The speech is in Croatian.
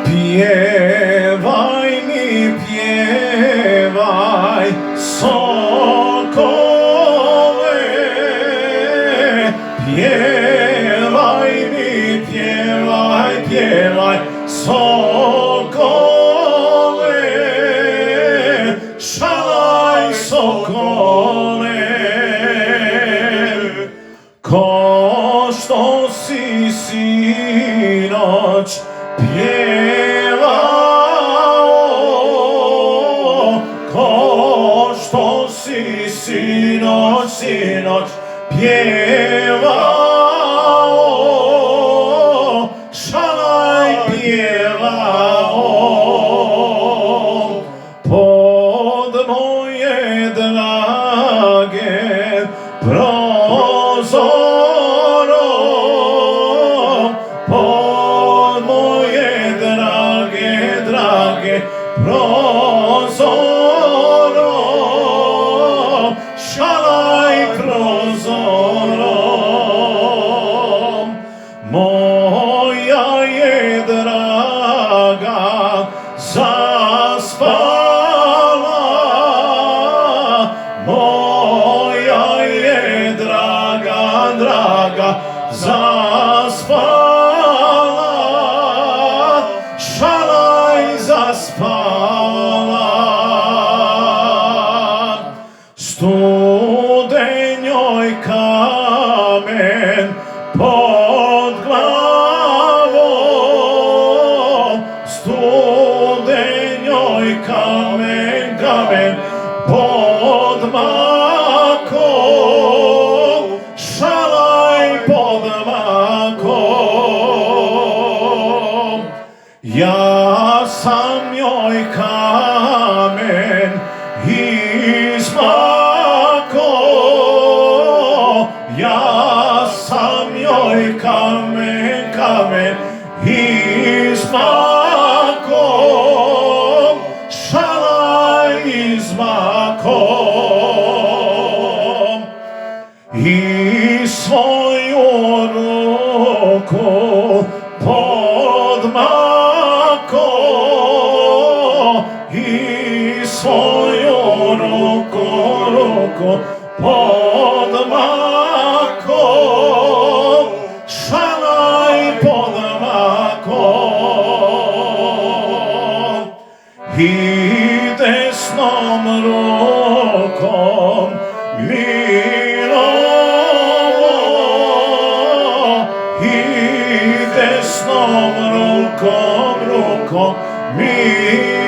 Pjevaj mi, pjevaj, sokole, pjevaj mi, pjevaj, pjevaj, sokole, šalaj sokole, ko što si sinoć pjevao, ko što si sinoć pjevao, šalaj pjevao, pod moje drage prozorom, pod moje drage prozorom, šalaj prozorom. Moja je draga zaspala, moja je draga zaspala, šalaj zaspala. Studenjoj kamen pod glavom, studenjoj kamen pod makom, šalaj pod makom. Ja sam joj kamen izmakao, ja sam joj kamen izmakao, šalaj izmakom. I svoju ruku pod makom, i svoju ruku pod makom, šalaj pod makom. I desnom rukom milovo, i desnom rukom milovo.